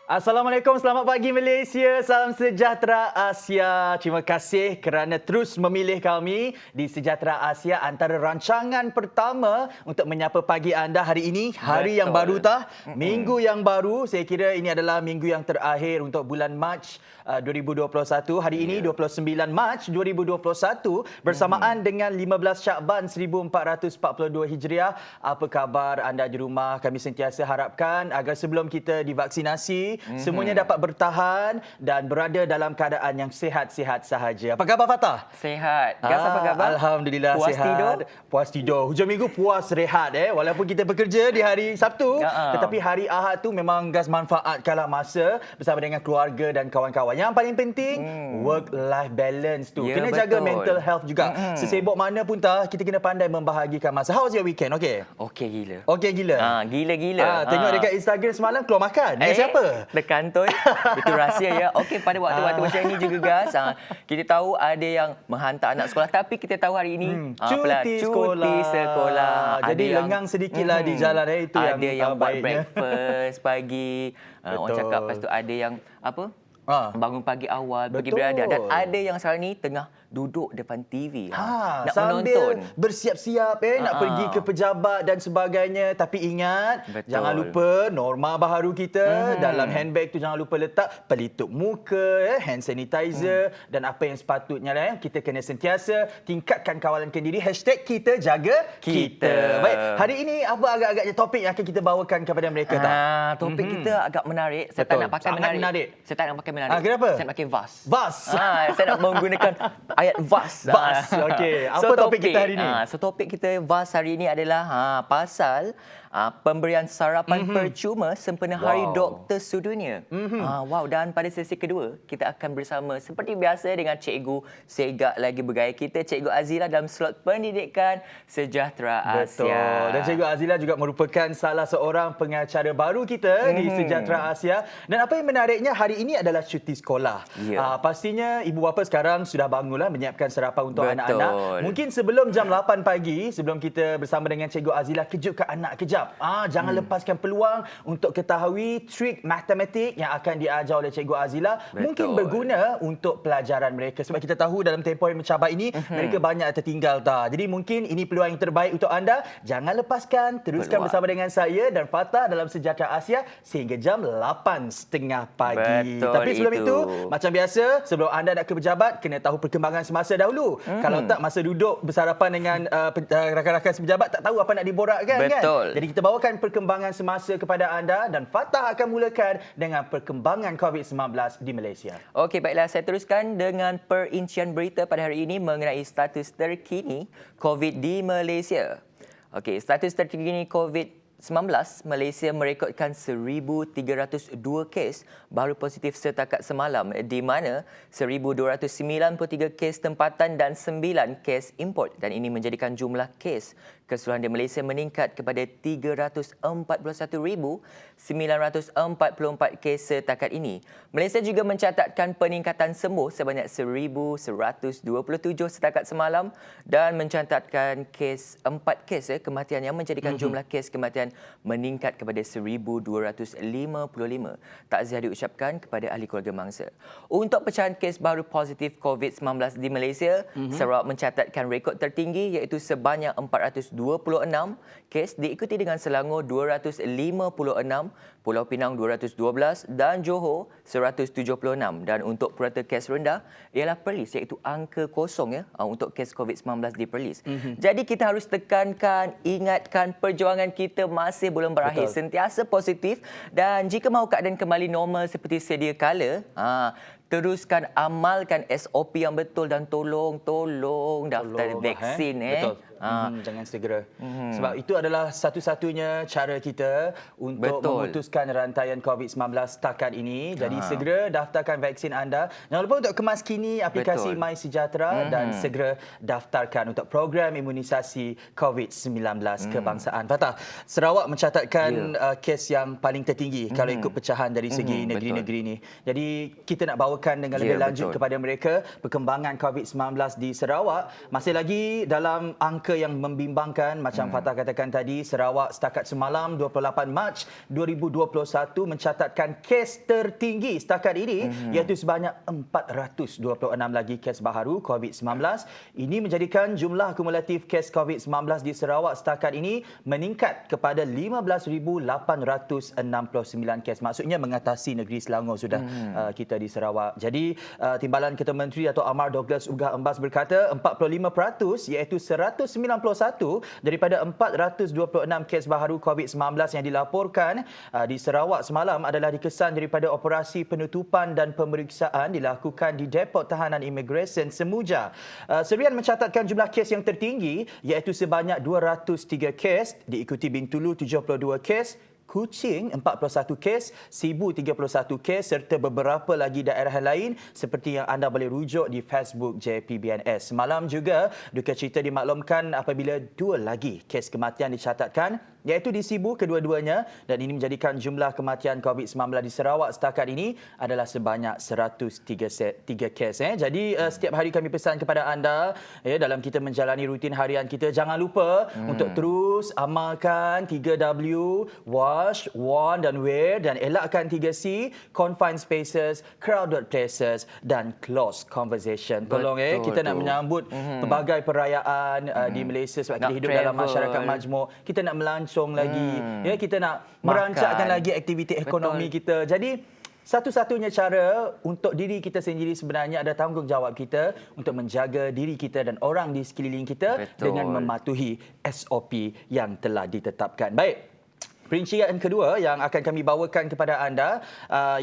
Assalamualaikum, selamat pagi Malaysia, salam sejahtera Asia. Terima kasih kerana terus memilih kami di Sejahtera Asia, antara rancangan pertama untuk menyapa pagi anda hari ini. Hari yang baru minggu yang baru. Saya kira ini adalah minggu yang terakhir untuk bulan Mac 2021. Hari ini 29 Mac 2021 bersamaan dengan 15 Syakban 1442 Hijriah. Apa khabar anda di rumah? Kami sentiasa harapkan agar sebelum kita divaksinasi, semuanya dapat bertahan dan berada dalam keadaan yang sihat-sihat sahaja. Apa khabar Fatah? Sihat. Gas apa khabar? Alhamdulillah Puas sihat. tidur? Puas tidur. Hujung minggu puas rehat Walaupun kita bekerja di hari Sabtu, tetapi hari Ahad tu memang gas manfaatkanlah masa bersama dengan keluarga dan kawan-kawan. Yang paling penting work-life balance tu. Ya, Kena betul. jaga mental health juga. Sesibuk mana pun kita kena pandai membahagikan masa. How was your weekend? Okay? Okey gila. Okay gila. Gila-gila. Tengok dekat Instagram semalam keluar makan. Dengan siapa? Dekat kantor. Itu rahsia ya. Okey, pada waktu-waktu macam ini juga guys, kita tahu ada yang menghantar anak sekolah, tapi kita tahu hari ini cuti sekolah. Jadi Ada yang lengang sedikitlah di jalan itu yang ada yang buat baiknya. breakfast pagi. Orang cakap, lepas tu ada yang apa? Bangun pagi awal, pergi Betul. beradab, dan ada yang sekarang ni tengah duduk depan TV nak sambil menonton. bersiap-siap nak pergi ke pejabat dan sebagainya. Tapi ingat, Betul. jangan lupa norma baharu kita. Dalam handbag tu jangan lupa letak pelitup muka, hand sanitizer dan apa yang sepatutnya kita kena sentiasa tingkatkan kawalan kendiri. Hashtag kita jaga kita. Baik, hari ini apa agak-agaknya topik yang akan kita bawakan kepada mereka Topik kita agak menarik. Saya tak nak pakai Sangat menarik. Saya tak nak pakai menarik. Kenapa? Saya nak pakai vas. Vas. Saya nak menggunakan ayat vas. Vas. Okey. Apa topik kita hari ini? So topik kita vas hari ini adalah pasal pemberian sarapan percuma sempena Hari Doktor Sedunia. Wow, dan pada sesi kedua kita akan bersama seperti biasa dengan Cikgu Segak lagi bergaya kita, Cikgu Azila dalam slot pendidikan Sejahtera Asia. Betul. Dan Cikgu Azila juga merupakan salah seorang pengacara baru kita di Sejahtera Asia. Dan apa yang menariknya, hari ini adalah cuti sekolah. Pastinya ibu bapa sekarang sudah bangunlah menyiapkan sarapan untuk anak-anak. Mungkin sebelum jam 8 pagi, sebelum kita bersama dengan Cikgu Azila kejutkan anak kejap. Jangan lepaskan peluang untuk ketahui trik matematik yang akan diajar oleh Cikgu Azila. Mungkin berguna untuk pelajaran mereka. Sebab kita tahu dalam tempoh yang mencabar ini, mereka banyak tertinggal. Jadi mungkin ini peluang yang terbaik untuk anda. Jangan lepaskan. Teruskan bersama dengan saya dan Fatah dalam Sejahtera Asia sehingga jam 8.30 pagi. Tapi sebelum itu, macam biasa, sebelum anda nak ke pejabat, kena tahu perkembangan semasa dahulu. Kalau tak, masa duduk bersarapan dengan rakan-rakan sepejabat, tak tahu apa nak diborakkan kan? Jadi kita bawakan perkembangan semasa kepada anda dan Fatah akan mulakan dengan perkembangan COVID-19 di Malaysia. Okey, baiklah, saya teruskan dengan perincian berita pada hari ini mengenai status terkini COVID di Malaysia. Okey, status terkini COVID-19, Malaysia merekodkan 1,302 kes baru positif setakat semalam, di mana 1,293 kes tempatan dan 9 kes import, dan ini menjadikan jumlah kes keseluruhan di Malaysia meningkat kepada 341,944 kes setakat ini. Malaysia juga mencatatkan peningkatan sembuh sebanyak 1,127 setakat semalam dan mencatatkan 4 kes kematian yang menjadikan jumlah kes kematian meningkat kepada 1,255. Takziah diucapkan kepada ahli keluarga mangsa. Untuk pecahan kes baru positif COVID-19 di Malaysia, Sarawak mencatatkan rekod tertinggi iaitu sebanyak 426 kes, diikuti dengan Selangor 256, Pulau Pinang 212 dan Johor 176. Dan untuk purata kes rendah ialah Perlis, iaitu angka kosong untuk kes COVID-19 di Perlis. Jadi kita harus tekankan, ingatkan, perjuangan kita masih belum berakhir. Sentiasa positif, dan jika mahu keadaan kembali normal seperti sedia kala, teruskan amalkan SOP yang betul dan tolong daftar vaksin. Betul. Jangan segera. Sebab itu adalah satu-satunya cara kita untuk memutuskan rantaian COVID-19 setakat ini. Jadi segera daftarkan vaksin anda. Jangan lupa untuk kemas kini aplikasi My Sejahtera dan segera daftarkan untuk program imunisasi COVID-19 kebangsaan. Fatah, Sarawak mencatatkan kes yang paling tertinggi kalau ikut pecahan dari segi negeri-negeri ini. Jadi kita nak bawakan dengan lebih lanjut kepada mereka perkembangan COVID-19 di Sarawak. Masih lagi dalam angka angka yang membimbangkan macam Fatah katakan tadi. Sarawak setakat semalam 28 Mac 2021 mencatatkan kes tertinggi setakat ini iaitu sebanyak 426 lagi kes baharu COVID-19. Ini menjadikan jumlah kumulatif kes COVID-19 di Sarawak setakat ini meningkat kepada 15,869 kes. Maksudnya mengatasi negeri Selangor sudah kita di Sarawak. Jadi Timbalan Ketua Menteri atau Amar Douglas Ugah Embas berkata 45% iaitu 191 daripada 426 kes baharu COVID-19 yang dilaporkan di Sarawak semalam adalah dikesan daripada operasi penutupan dan pemeriksaan dilakukan di Depot Tahanan Imigresen Semuja. Serian mencatatkan jumlah kes yang tertinggi iaitu sebanyak 203 kes, diikuti Bintulu 72 kes, Kuching 41 kes, Sibu 31 kes serta beberapa lagi daerah lain seperti yang anda boleh rujuk di Facebook JPBNS. Semalam juga duka cita dimaklumkan apabila 2 lagi kes kematian dicatatkan iaitu di Sibu kedua-duanya dan ini menjadikan jumlah kematian COVID-19 di Sarawak setakat ini adalah sebanyak 103 kes. Jadi setiap hari kami pesan kepada anda dalam kita menjalani rutin harian kita, jangan lupa untuk terus amalkan 3W, wash, warn dan wear dan elakkan 3C, confined spaces, crowded places dan close conversation. Tolong kita nak menyambut pelbagai perayaan di Malaysia sebab kita hidup dalam masyarakat majmuk. Kita nak melancong lagi, kita nak merancangkan lagi aktiviti ekonomi kita. Jadi satu-satunya cara untuk diri kita sendiri sebenarnya ada tanggungjawab kita untuk menjaga diri kita dan orang di sekeliling kita dengan mematuhi SOP yang telah ditetapkan. Baik. Perincian kedua yang akan kami bawakan kepada anda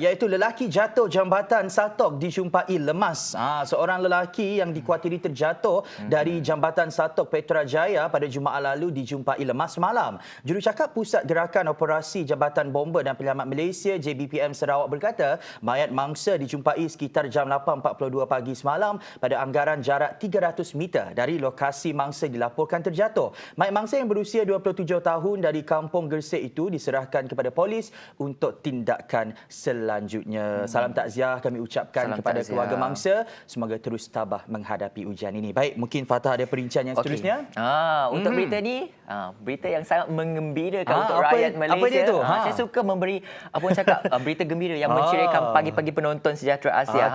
iaitu lelaki jatuh jambatan Satok dijumpai lemas. Seorang lelaki yang dikuatiri terjatuh dari jambatan Satok Petrajaya pada Jumaat lalu dijumpai lemas malam. Jurucakap Pusat Gerakan Operasi Jabatan Bomba dan Penyelamat Malaysia JBPM Sarawak berkata mayat mangsa dijumpai sekitar jam 8.42 pagi semalam pada anggaran jarak 300 meter dari lokasi mangsa dilaporkan terjatuh. Mayat mangsa yang berusia 27 tahun dari Kampung Gersik itu diserahkan kepada polis untuk tindakan selanjutnya. Salam takziah kami ucapkan kepada keluarga mangsa. Semoga terus tabah menghadapi ujian ini. Baik, mungkin Fatah ada perincian yang seterusnya. Untuk berita ni, berita yang sangat mengembirakan untuk rakyat Malaysia. Apa dia tu? Saya suka memberi berita gembira yang menceriakan pagi-pagi penonton Sejahtera Asia.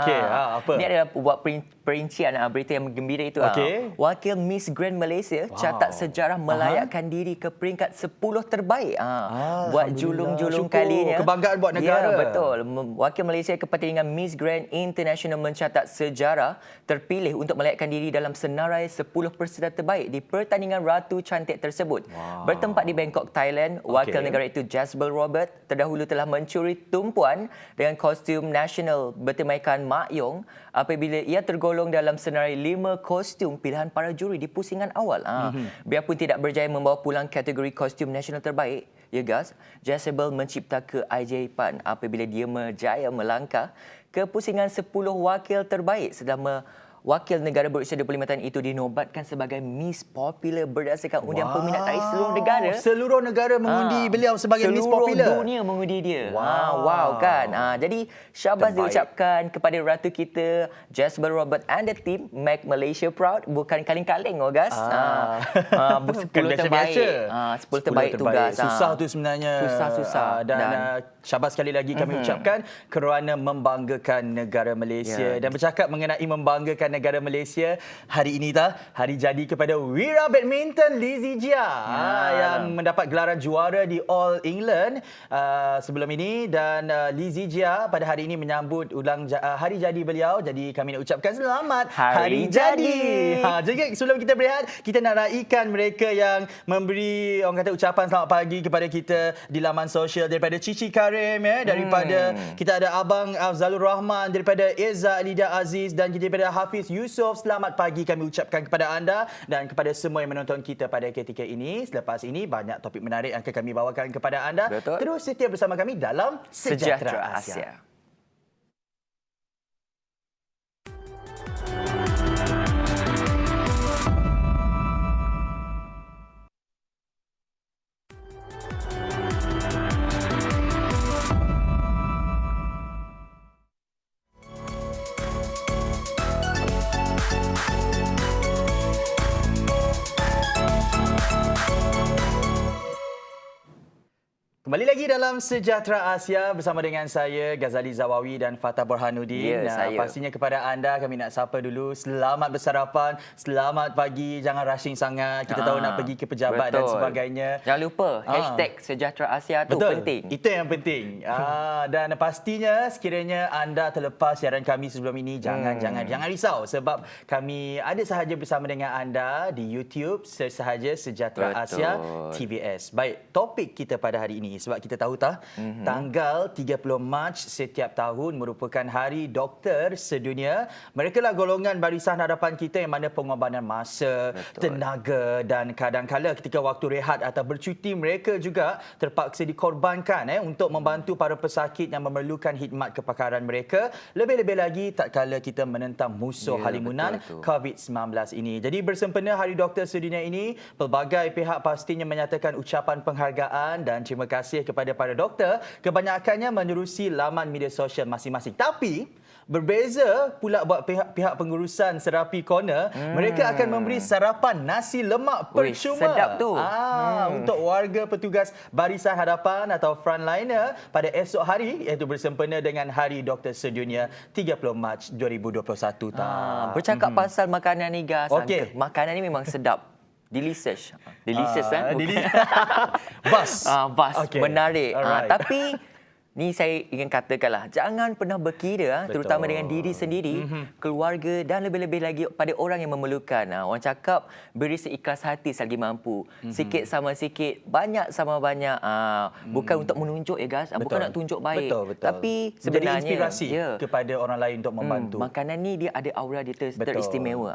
Apa? Ini adalah buat perincian berita yang gembira itu. Wakil Miss Grand Malaysia catat sejarah melayakkan diri ke peringkat 10 terbaik. Buat julung-julung kalinya. Kebanggaan buat negara. Ya, betul. Wakil Malaysia kepentingan Miss Grand International mencatat sejarah terpilih untuk melayakkan diri dalam senarai 10 peserta terbaik di pertandingan Ratu Cantik tersebut. Bertempat di Bangkok, Thailand, wakil negara itu Jezebel Robert terdahulu telah mencuri tumpuan dengan kostum nasional bertemaikan Mak Yong apabila ia tergolong dalam senarai 5 kostum pilihan para juri di pusingan awal. Biarpun tidak berjaya membawa pulang kategori kostum nasional terbaik, Jezebel mencipta keajaiban apabila dia berjaya melangkah ke pusingan 10 wakil terbaik setelah wakil negara berusia 25 tahun itu dinobatkan sebagai Miss Popular berdasarkan undian peminat dari seluruh negara. Seluruh negara mengundi beliau sebagai Miss Popular. Seluruh dunia mengundi dia. Wow kan. Jadi syabas diucapkan kepada ratu kita Jezebel Robert and the team, make Malaysia proud. Bukan kaleng-kaleng, Ogas. 10 terbaik. 10 terbaik tugas. Susah tu sebenarnya. Susah. Dan syabas sekali lagi kami ucapkan kerana membanggakan negara Malaysia. Dan bercakap mengenai membanggakan negara Malaysia, hari ini hari jadi kepada Wira Badminton Lizzie Jia yang mendapat gelaran juara di All England sebelum ini dan Lizzie Jia pada hari ini menyambut ulang hari jadi beliau. Jadi kami nak ucapkan selamat hari jadi. Jadi sebelum kita berehat, kita nak raikan mereka yang memberi orang kata ucapan selamat pagi kepada kita di laman sosial daripada Cici Karim daripada kita ada Abang Afzalur Rahman, daripada Eza Alida Aziz dan daripada Hafiz Yusof. Selamat pagi kami ucapkan kepada anda dan kepada semua yang menonton kita pada ketika ini. Selepas ini banyak topik menarik yang akan kami bawakan kepada anda. Terus setia bersama kami dalam Sejahtera Asia. Kembali lagi dalam Sejahtera Asia bersama dengan saya Ghazali Zawawi dan Fatah Burhanuddin. Saya. Pastinya kepada anda kami nak sapa dulu. Selamat bersarapan, selamat pagi, jangan rushing sangat. Kita tahu nak pergi ke pejabat dan sebagainya. Jangan lupa hashtag Sejahtera Asia tu penting. Itu yang penting. Dan pastinya sekiranya anda terlepas siaran kami sebelum ini, jangan risau sebab kami ada sahaja bersama dengan anda di YouTube, search sahaja Sejahtera Asia TVS. Baik, topik kita pada hari ini sebab kita tahu tanggal 30 Mac setiap tahun merupakan Hari Doktor Sedunia. Mereka lah golongan barisan hadapan kita yang mana pengorbanan masa, tenaga dan kadang-kala ketika waktu rehat atau bercuti mereka juga terpaksa dikorbankan untuk membantu para pesakit yang memerlukan khidmat kepakaran mereka. Lebih-lebih lagi tak kala kita menentang musuh halimunan COVID-19 ini. Jadi bersempena Hari Doktor Sedunia ini, pelbagai pihak pastinya menyatakan ucapan penghargaan dan terima kasih kepada para doktor, kebanyakannya menerusi laman media sosial masing-masing. Tapi berbeza pula buat pihak pengurusan Serapi Corner, mereka akan memberi sarapan nasi lemak percuma. Sedap tu. Untuk warga petugas barisan hadapan atau frontliner pada esok hari, iaitu bersempena dengan Hari Doktor Sedunia 30 Mac 2021. Bercakap pasal makanan ni, guys. Makanan ni memang sedap. Delicious. Bas. Menarik. Tapi ni saya ingin katakanlah, jangan pernah berkira terutama dengan diri sendiri, keluarga dan lebih-lebih lagi pada orang yang memerlukan. Orang cakap beri seikhlas hati selagi mampu. Sikit sama sikit, banyak sama banyak. Bukan untuk menunjuk guys, bukan nak tunjuk baik. Tapi sebenarnya menjadi inspirasi kepada orang lain untuk membantu. Makanan ni dia ada aura dia teristimewa.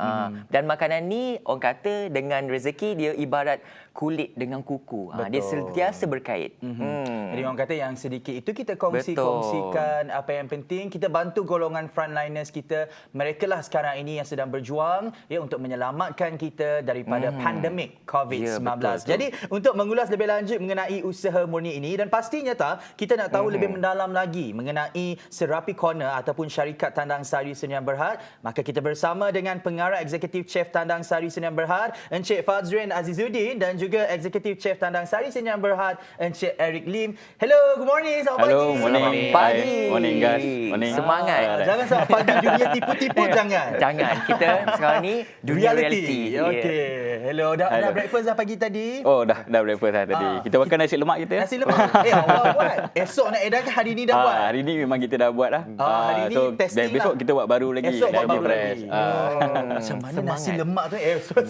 Dan makanan ni orang kata dengan rezeki dia ibarat kulit dengan kuku. Dia sentiasa berkait. Jadi orang kata yang sedikit itu kita kongsikan apa yang penting. Kita bantu golongan frontliners kita. Mereka lah sekarang ini yang sedang berjuang untuk menyelamatkan kita daripada pandemik COVID-19. Jadi untuk mengulas lebih lanjut mengenai usaha murni ini dan pastinya kita nak tahu lebih mendalam lagi mengenai Serapi Corner ataupun syarikat Tandang Sari Sdn Bhd, maka kita bersama dengan pengarah eksekutif Chef Tandang Sari Sdn Bhd Encik Fadzrin Azizuddin dan juga eksekutif Chef Tandang Sari Sdn Bhd Encik Eric Lim. Hello, good morning. Selamat pagi. Morning. Pagi. Morning guys. Morning. Semangat. Jangan sampai pagi dunia tipu-tipu jangan. Jangan. Kita sekarang ni dunia reality. Okey. Hello, dah breakfast dah pagi tadi? Oh, dah breakfast dah tadi. Kita makan nasi lemak kita. Nasi lemak. Awal buat. Esok nak edarkan, hari ni dah buat. Hari ni memang kita dah buat dah. Hari ni testing besok kita buat baru lagi. Esok buat baru lagi. Macam mana nasi lemak tu?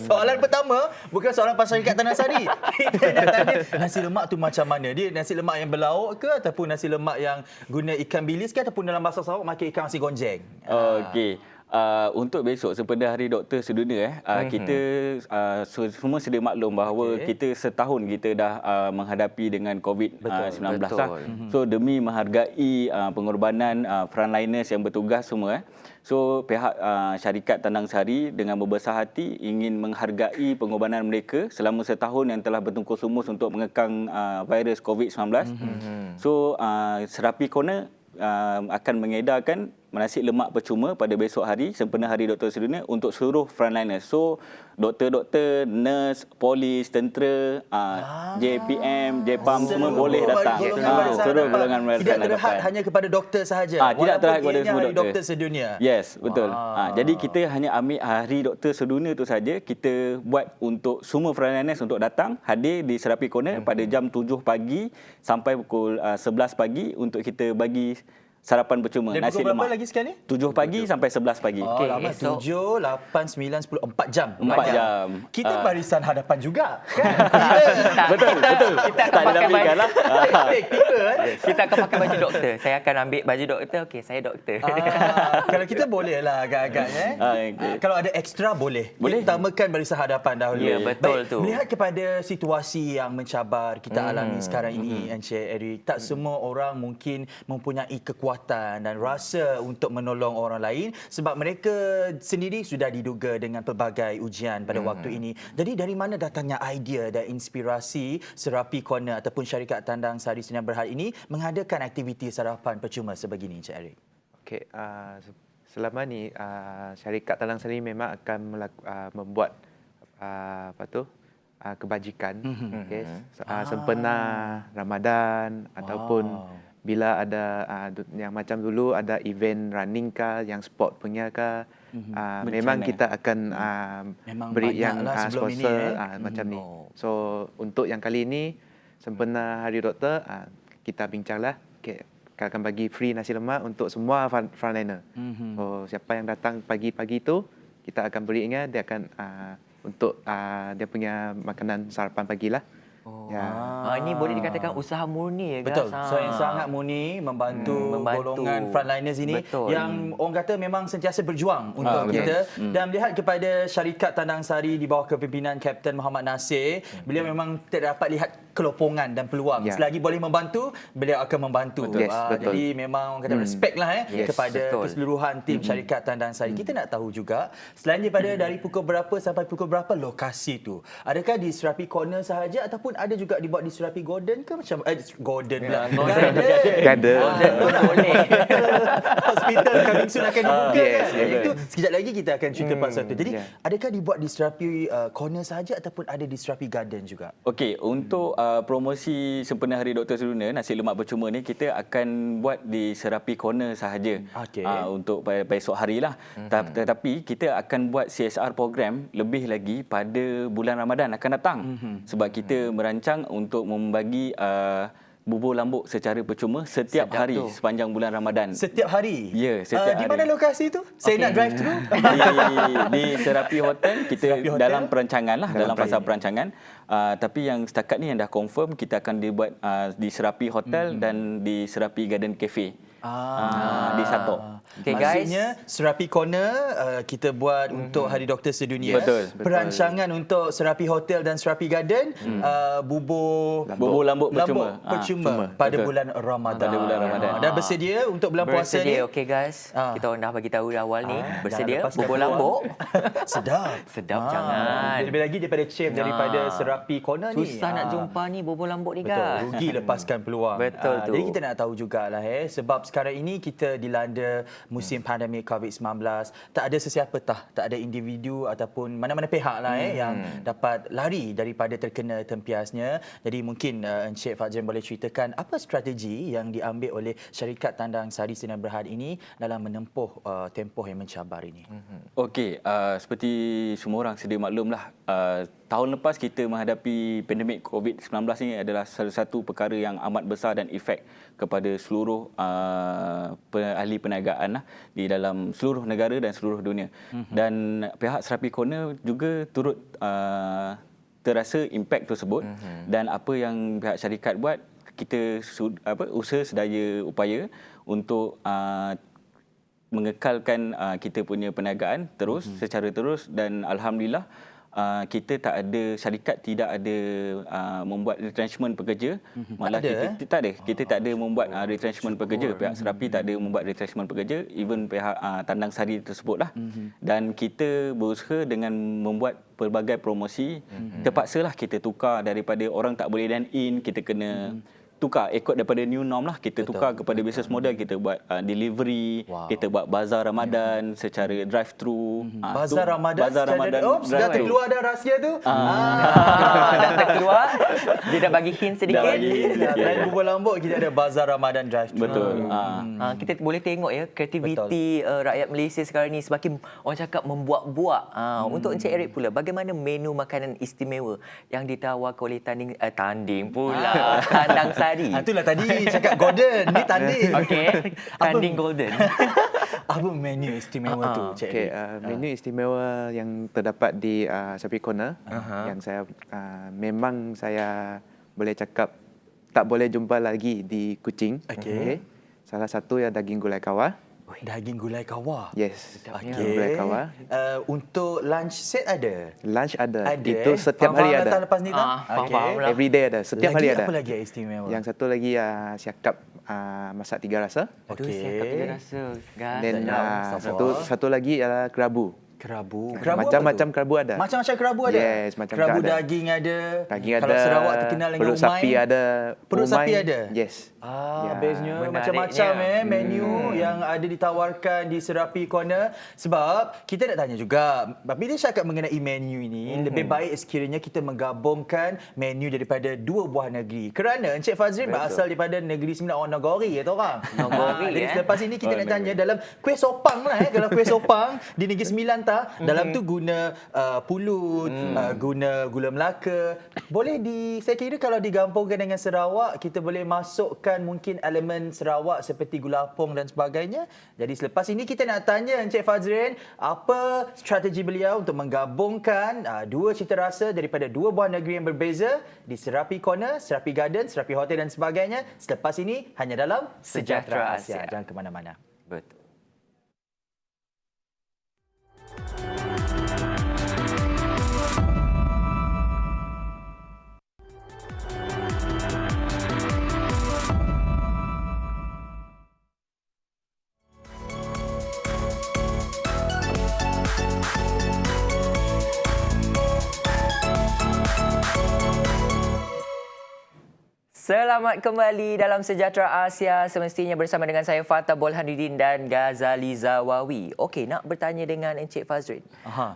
Soalan pertama bukan soalan pasal syarikat Tandang Sari. Kita nak tanya nasi lemak tu macam mana? Dia nasi lemak yang berlauk ke ataupun nasi lemak yang guna ikan bilis ke ataupun dalam bahasa Sarawak makan ikan nasi gonjeng? Okey. Untuk besok sempena Hari Doktor Sedunia kita semua sedia maklum bahawa kita setahun kita dah menghadapi dengan COVID-19 So demi menghargai pengorbanan frontliners yang bertugas semua so pihak syarikat Tandang Sari dengan berbesar hati ingin menghargai pengorbanan mereka selama setahun yang telah bertungkus lumus untuk mengekang virus COVID-19. So Serapi Corner akan mengedarkan nasi lemak percuma pada besok hari sempena Hari Doktor Sedunia untuk seluruh frontliners. So doktor-doktor, nurse, polis, tentera, JPM, JPAM semua boleh datang. Seluruh golongan barisan tidak terhad hanya kepada doktor sahaja. Tidak terhad kepada semua Hari Doktor Sedunia. Yes, betul. Jadi kita hanya ambil Hari Doktor Sedunia itu saja, kita buat untuk semua frontliners untuk datang hadir di Serapi Corner pada jam 7 pagi sampai pukul 11 pagi untuk kita bagi sarapan percuma nasi lemak. Berapa lagi sekali? 7 pagi sampai 11 pagi. Lama. 7, 8, 9, 10, 4 jam. 4 jam. Kita barisan hadapan juga. Kan? Betul. Kita akan pakai baju. Kita akan pakai baju doktor. Saya akan ambil baju doktor. Okey, saya doktor. Kalau kita boleh lah agak-agaknya. Kalau ada ekstra boleh. Utamakan barisan hadapan dahulu. Ya, betul tu. Melihat kepada situasi yang mencabar kita alami sekarang ini, Encik Eric, tak semua orang mungkin mempunyai kekuatan dan rasa untuk menolong orang lain sebab mereka sendiri sudah diduga dengan pelbagai ujian pada waktu ini. Jadi dari mana datangnya idea dan inspirasi Serapi Corner ataupun syarikat Tandang Sari Sdn Bhd ini mengadakan aktiviti sarapan percuma sebegini, Encik Eric? Okey, selama ni syarikat Tandang Sari memang akan membuat kebajikan. Okay. Sempena Ramadan ataupun bila ada yang macam dulu ada event running kah, yang sport punya kah, memang kita akan beri yang sponsor macam ni. So untuk yang kali ini sempena Hari Doktor, kita bincanglah, okay, akan bagi free nasi lemak untuk semua frontliner. So siapa yang datang pagi-pagi tu, kita akan berinya, dia akan untuk dia punya makanan sarapan pagi lah. Ini boleh dikatakan usaha murni ya guys. Betul. So yang sangat murni membantu golongan frontliners ini. Betul. Yang orang kata memang sentiasa berjuang untuk kita. Dan melihat kepada syarikat Tandang Sari di bawah kepimpinan Kapten Muhammad Nasir, beliau memang tidak dapat lihat kelopongan dan peluang. Selagi boleh membantu, beliau akan membantu. Betul. Betul. Jadi memang orang kata respect lah kepada keseluruhan tim syarikat Tandang Sari. Kita nak tahu juga, selain daripada dari pukul berapa sampai pukul berapa lokasi tu, adakah di Serapi Corner sahaja ataupun ada juga dibuat di Serapi Garden ke macam Garden pula. Garden. Boleh. Hospital coming soon akan dibuka kan. Itu Sekejap lagi kita akan cerita pasal tu. Jadi adakah dibuat di Serapi Corner sahaja ataupun ada di Serapi Garden juga? Okey, untuk promosi sempena Hari Doktor Sedunia, nasi lemak percuma ni kita akan buat di Serapi Corner sahaja. Untuk besok hari lah. Tetapi kita akan buat CSR program lebih lagi pada bulan Ramadan akan datang. Sebab kita merancang untuk membagi bubur lambuk secara percuma setiap hari sepanjang bulan Ramadan. Setiap hari? Ya, setiap hari. Di mana lokasi tu? Saya nak drive through. Di Serapi Hotel, kita Serapi Hotel? Dalam perancangan lah, dalam fasa perancangan. Tapi yang setakat ni yang dah confirm, kita akan dibuat di Serapi Hotel dan di Serapi Garden Cafe. Di Satok. Okay, maksudnya Serapi Corner kita buat untuk Hari Doktor Sedunia. Betul. Perancangan untuk Serapi Hotel dan Serapi Garden bubur lambuk percuma pada bulan Ramadan. Pada bulan Ramadan. Dah bersedia untuk bulan puasa ni? Okey guys. Kita orang dah bagi tahu awal ni. Bersedia lepaskan bubur peluang. lambuk. Sedap. Jangan. Lebih lagi daripada chef daripada Serapi Corner ni. Susah nak jumpa ni bubur lambuk ni Betul, kan. rugi lepaskan peluang. Betul tu. Jadi kita nak tahu jugalah sebab sekarang ini kita dilanda musim pandemik COVID-19. Tak ada sesiapa tak ada individu ataupun mana-mana pihak lah yang dapat lari daripada terkena tempiasnya. Jadi mungkin Encik Fadzim boleh ceritakan apa strategi yang diambil oleh syarikat Tandang Sari Sinar Berhad ini dalam menempuh tempoh yang mencabar ini. Okey, seperti semua orang sedia maklumlah, tahun lepas kita menghadapi pandemik COVID-19 ini adalah salah satu perkara yang amat besar dan efek kepada seluruh ahli perniagaan di dalam seluruh negara dan seluruh dunia. Dan pihak Serapi Corner juga turut terasa impak tersebut. Dan apa yang pihak syarikat buat, kita usaha sedaya upaya untuk mengekalkan kita punya perniagaan terus secara terus, dan alhamdulillah kita syarikat tidak ada membuat retrenchment pekerja. Malah kita tak ada membuat retrenchment pekerja. Pihak Serapi tak ada membuat retrenchment pekerja, even pihak Tandang Sari tersebutlah. Dan kita berusaha dengan membuat pelbagai promosi. Terpaksalah kita tukar daripada orang tak boleh dine in, kita kena tukar ikut daripada new norm lah. Kita tukar kepada business model. Kita buat delivery, kita buat bazar Ramadan secara drive thru. Bazar Ramadan. Sudah terkeluar dah rahsia tu. Dah terkeluar. Dia dah bagi hint sedikit. Selain bubur lambuk, kita ada bazar Ramadan drive thru. Betul. Kita boleh tengok kreativiti rakyat Malaysia sekarang ni semakin orang cakap membuat-buat. Untuk Encik Eric pula, bagaimana menu makanan istimewa yang ditawarkan oleh Tandang Sari? Itulah tadi cakap golden, ni tanding. Okey. Tanding golden. Apa menu istimewa tu, Cik Eric? Menu istimewa yang terdapat di Serapi Corner yang saya memang saya boleh cakap tak boleh jumpa lagi di Kuching. Okay. Salah satu yang daging gulai kawah. Daging gulai kawah. Yes. Okey. Gulai kawah. Untuk lunch set ada? Lunch ada. Itu setiap hari ada. Faham lepas ni tak? Faham lah. Every day ada. Setiap hari ada. Apa lagi yang istimewa? Yang satu lagi siakap masak 3 rasa. Aduh, siakap 3 rasa. Dan satu lagi adalah kerabu. Kerabu. Kerabu apa Macam-macam tu? kerabu ada. Macam-macam kerabu ada? Yes, macam kerabu ada. daging ada. Daging ada. Kalau Sarawak terkenal dengan perut umai. sapi ada. Perut sapi umai, ada? Yes. Ah, Ya, bestnya menariknya. macam-macam menu yang ada ditawarkan di Serapi Corner. Sebab kita nak tanya juga, bila cakap mengenai menu ini, lebih baik sekiranya kita menggabungkan menu daripada dua buah negeri. Kerana Encik Fazrin berasal daripada negeri Sembilan orang Nagori, kata orang. Nagori, Jadi selepas ini kita nak tanya dalam kuih sopang lah. Kalau kuih sopang di Negeri Sembilan dalam tu guna pulut, guna gula Melaka. Boleh saya kira kalau digabungkan dengan Sarawak, kita boleh masukkan mungkin elemen Sarawak seperti gula apung dan sebagainya. Jadi selepas ini kita nak tanya Encik Fazrin, apa strategi beliau untuk menggabungkan dua cita rasa daripada dua buah negeri yang berbeza di Serapi Corner, Serapi Garden, Serapi Hotel dan sebagainya. Selepas ini hanya dalam Sejahtera Asia. Jangan ke mana-mana. Betul. Selamat kembali dalam Sejahtera Asia, semestinya bersama dengan saya Fatah Bolhanuddin dan Ghazali Zawawi. Okey, nak bertanya dengan Encik Fazrin.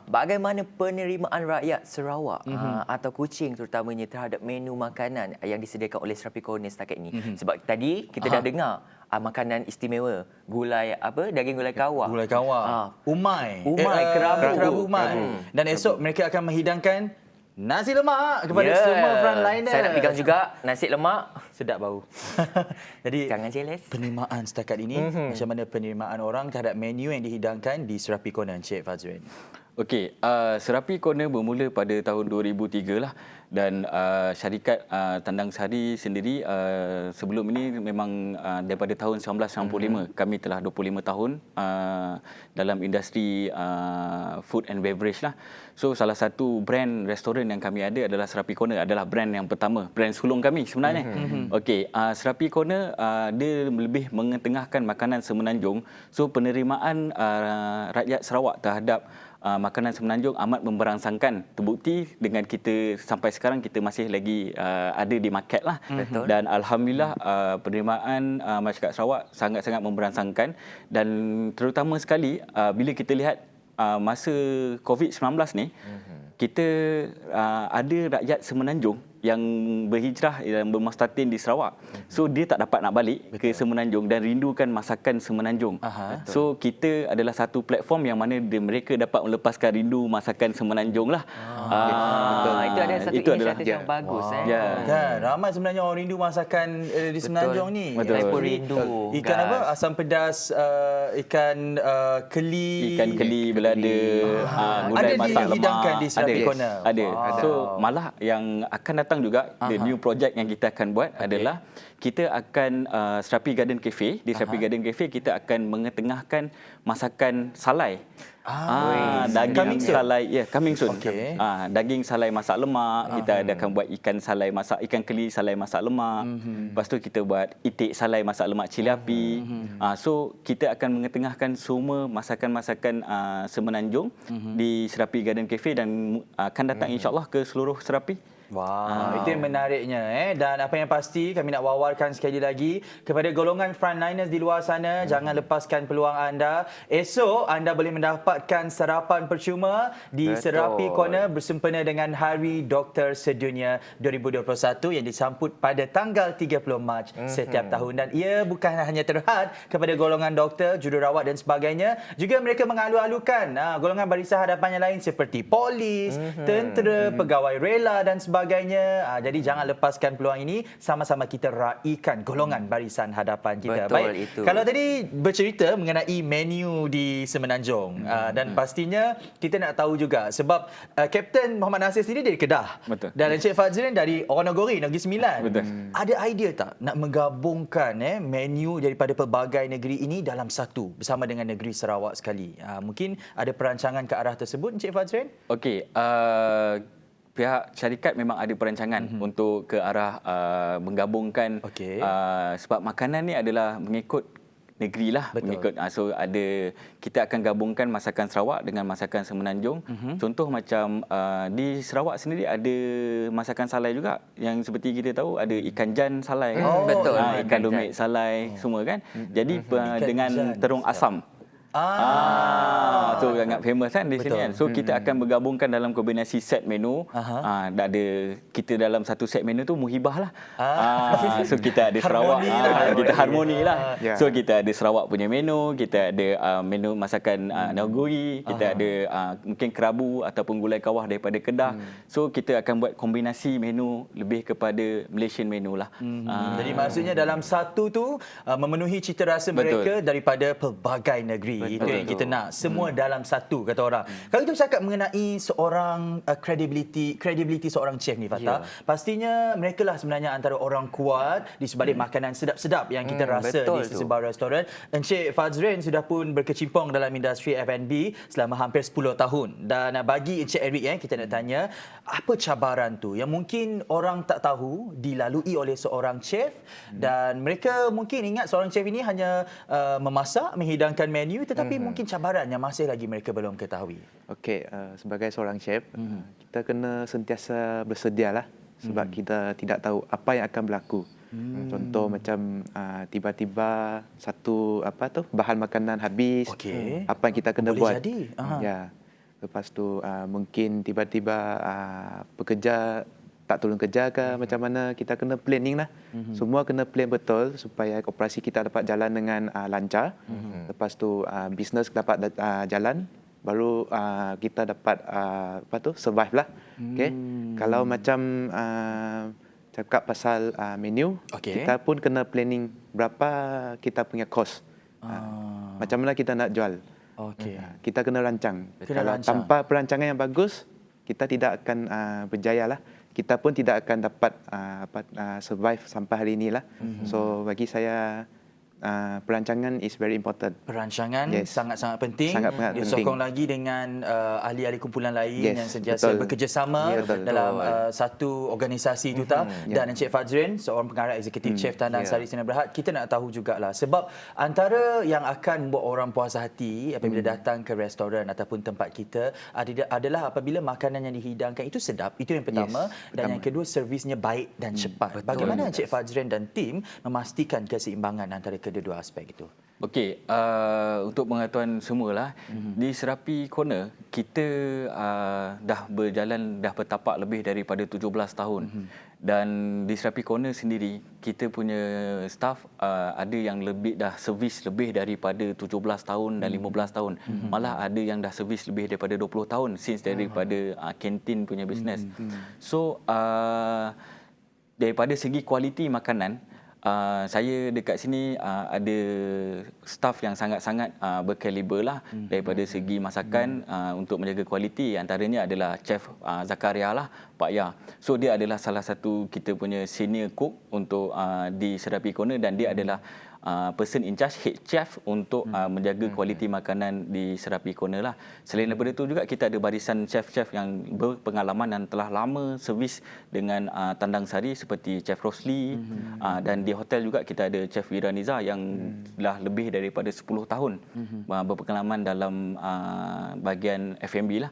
Bagaimana penerimaan rakyat Sarawak atau Kuching terutamanya terhadap menu makanan yang disediakan oleh Serapi Corner setakat ini? Sebab tadi kita dah dengar makanan istimewa, gulai daging gulai kawak. Gulai kawak. Umai. Kerabu. Umai. Dan esok mereka akan menghidangkan nasi lemak kepada semua frontliner. Saya nak pegang juga nasi lemak. Sedap bau. Jadi Jangan jealous. penerimaan setakat ini, macam mana penerimaan orang terhadap menu yang dihidangkan di Serapi Corner, Encik Fazrin? Okey, Serapi Corner bermula pada tahun 2003 lah, dan syarikat Tandang Sari sendiri sebelum ini memang daripada tahun 1995 kami telah 25 tahun dalam industri food and beverage lah. So salah satu brand restoran yang kami ada adalah Serapi Corner, adalah brand yang pertama, brand sulung kami sebenarnya. Okey, Serapi Corner dia lebih mengetengahkan makanan semenanjung. So penerimaan rakyat Sarawak terhadap makanan semenanjung amat memberangsangkan. Terbukti dengan kita sampai sekarang kita masih lagi ada di market lah. Betul. Dan alhamdulillah penerimaan masyarakat Sarawak sangat-sangat memberangsangkan, dan terutama sekali bila kita lihat masa COVID-19 ni, kita ada rakyat semenanjung yang berhijrah dan bermustatin di Sarawak. So dia tak dapat nak balik ke Semenanjung dan rindukan masakan Semenanjung. So kita adalah satu platform yang mana mereka dapat melepaskan rindu masakan Semenanjung lah. Itu ada satu inisiatif yang bagus. Kan, ramai sebenarnya orang rindu masakan di Semenanjung ni. Betul. Saya pun rindu. Ikan apa? Asam pedas, ikan keli. Ikan keli belada, gulai ada masak lemak. dihidangkan di Serapi Corner. Ada. So malah yang akan datang juga, the new project yang kita akan buat adalah kita akan Serapi Garden Cafe. Di Serapi Garden Cafe kita akan mengetengahkan masakan salai. Daging salai, coming soon. Okay. Daging salai masak lemak, kita akan buat ikan salai masak, ikan keli salai masak lemak. Lepas tu kita buat itik salai masak lemak cili api. So kita akan mengetengahkan semua masakan-masakan Semenanjung di Serapi Garden Cafe, dan akan datang insya-Allah ke seluruh Serapi. Wah, itu yang menariknya. Dan apa yang pasti kami nak wawarkan sekali lagi kepada golongan frontliners di luar sana, jangan lepaskan peluang anda. Esok anda boleh mendapatkan sarapan percuma di Serapi Corner bersempena dengan Hari Doktor Sedunia 2021 yang disambut pada tanggal 30 Mac setiap tahun. Dan ia bukan hanya terhad kepada golongan doktor, jururawat dan sebagainya, juga mereka mengalu-alukan golongan barisan hadapan yang lain seperti polis, tentera, pegawai rela dan sebagainya. Jadi jangan lepaskan peluang ini, sama-sama kita raikan golongan barisan hadapan kita. Betul, baik. itu. Kalau tadi bercerita mengenai menu di Semenanjung, dan pastinya kita nak tahu juga sebab Kapten Muhammad Nasir sendiri dari Kedah. Betul. Dan Encik Fazrin dari Orang Nagori, Negeri Sembilan. Betul. Ada idea tak nak menggabungkan menu daripada pelbagai negeri ini dalam satu bersama dengan negeri Sarawak sekali? Mungkin ada perancangan ke arah tersebut, Encik Fazrin? Okey, pihak syarikat memang ada perancangan untuk ke arah menggabungkan, sebab makanan ni adalah mengikut negeri lah. Mengikut, so kita akan gabungkan masakan Sarawak dengan masakan Semenanjung. Contoh macam di Sarawak sendiri ada masakan salai juga, yang seperti kita tahu ada ikan jan salai kan? Betul. Ikan domik salai semua kan. Jadi dengan terung asam. So sangat famous kan di sini kan. So kita akan bergabungkan dalam kombinasi set menu. Kita dalam satu set menu tu muhibah lah. So kita ada Sarawak, kita harmoni lah. So kita ada Sarawak punya menu, kita ada menu masakan naguri, kita ada mungkin kerabu ataupun gulai kawah daripada Kedah. So kita akan buat kombinasi menu lebih kepada Malaysian menu lah. Jadi maksudnya dalam satu tu memenuhi cita rasa mereka daripada pelbagai negeri. Itu yang kita nak. Semua dalam satu, kata orang. Kalau kita bercakap mengenai seorang credibility seorang chef ni, Fatah, pastinya mereka lah sebenarnya antara orang kuat di sebalik makanan sedap-sedap yang kita rasa di sebuah restoran. Encik Fadzrin sudah pun berkecimpung dalam industri F&B selama hampir 10 tahun. Dan bagi Encik Eric, kita nak tanya, apa cabaran tu yang mungkin orang tak tahu dilalui oleh seorang chef, dan mereka mungkin ingat seorang chef ini hanya memasak, menghidangkan menu, tetapi mungkin cabaran yang masih lagi mereka belum ketahui. Okey, sebagai seorang chef, kita kena sentiasa bersedialah, sebab kita tidak tahu apa yang akan berlaku. Contoh macam tiba-tiba satu bahan makanan habis, apa yang kita kena buat. Jadi. Ya. Lepas tu mungkin tiba-tiba pekerja tak tolong kerja ke macam mana, kita kena planning lah. Semua kena plan betul supaya operasi kita dapat jalan dengan lancar. Lepas tu bisnes dapat jalan, baru kita dapat survive lah. Okay? Kalau macam cakap pasal menu, kita pun kena planning berapa kita punya cost. Macam mana kita nak jual. Kita kena rancang. Kalau tanpa perancangan yang bagus, kita tidak akan berjaya lah. Kita pun tidak akan dapat survive sampai hari inilah. So bagi saya perancangan is very important. Perancangan sangat-sangat penting. Sangat-sangat disokong lagi dengan ahli-ahli kumpulan lain yang sentiasa bekerjasama dalam satu organisasi itu dan Encik Fadzrin, seorang pengarah eksekutif chef Tandang Sari Sinar Berhad, kita nak tahu jugalah, sebab antara yang akan membuat orang puas hati apabila datang ke restoran ataupun tempat kita adalah apabila makanan yang dihidangkan itu sedap. Itu yang pertama. Dan yang kedua, servisnya baik dan cepat. Bagaimana Encik Fadzrin dan tim memastikan keseimbangan antara kedua-dua aspek itu? Okey, untuk pengetahuan semualah, di Serapi Corner kita dah berjalan, dah bertapak lebih daripada 17 tahun. Dan di Serapi Corner sendiri, kita punya staff ada yang dah servis lebih daripada 17 tahun dan 15 tahun. Malah ada yang dah servis lebih daripada 20 tahun since daripada kantin punya bisnes. So daripada segi kualiti makanan, saya dekat sini ada staff yang sangat-sangat berkaliber lah daripada segi masakan untuk menjaga kualiti. Antaranya adalah Chef Zakaria lah, Pak Ya. So dia adalah salah satu kita punya senior cook untuk di Serapi Corner, dan dia adalah person in charge, head chef untuk menjaga kualiti makanan di Serapi Corner lah. Selain daripada itu juga kita ada barisan chef-chef yang berpengalaman dan telah lama servis dengan Tandang Sari seperti Chef Rosli, dan di hotel juga kita ada Chef Wiraniza yang telah lebih daripada 10 tahun berpengalaman dalam bahagian F&B lah,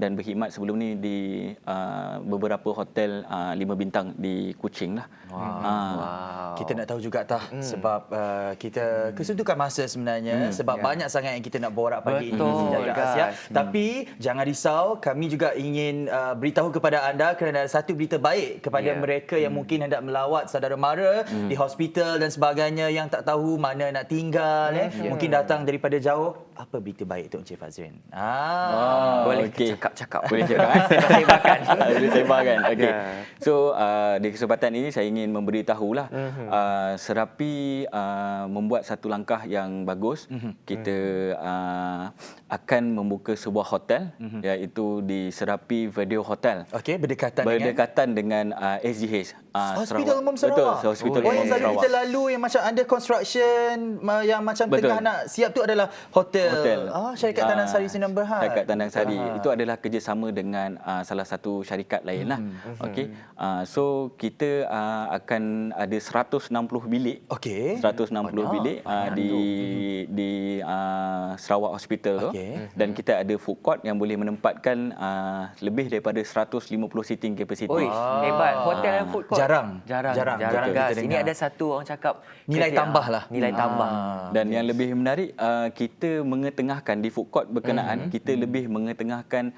dan berkhidmat sebelum ni di beberapa hotel 5 bintang di Kuching lah. Kita nak tahu juga sebab kita kesuntukan masa sebenarnya, sebab banyak sangat yang kita nak borak pagi ini Sejahtera Asia. Tapi jangan risau, kami juga ingin beritahu kepada anda kerana ada satu berita baik kepada mereka yang mungkin hendak melawat saudara mara di hospital dan sebagainya, yang tak tahu mana nak tinggal, mungkin datang daripada jauh. Apa berita baik tu Encik Fadzrin? Boleh cakap-cakap. Boleh cakap. Boleh sebarkan. Okey. So di kesempatan ini saya ingin memberitahulah Serapi membuat satu langkah yang bagus. Kita akan membuka sebuah hotel, iaitu di Serapi Video Hotel. Okey, berdekatan dengan SGH. Hospital Umum Sarawak. Betul, Hospital Umum yang selalu kita lalu yang macam under construction, yang macam tengah nak siap tu adalah hotel. Syarikat Tandang Sari Sinar Berhad. Syarikat Tandang Sari itu adalah kerjasama dengan salah satu syarikat lain lah. Okey. So kita akan ada 160 bilik. Okey. 160 bilik di Sarawak Hospital tu. Dan kita ada food court yang boleh menempatkan lebih daripada 150 seating capacity. Oi, hebat. Hotel dan food court. Jarang guys. kita Ini dengar. ada satu orang cakap Nilai tambah lah. Nilai tambah. Dan yang lebih menarik, kita mengetengahkan di food court berkenaan, kita lebih mengetengahkan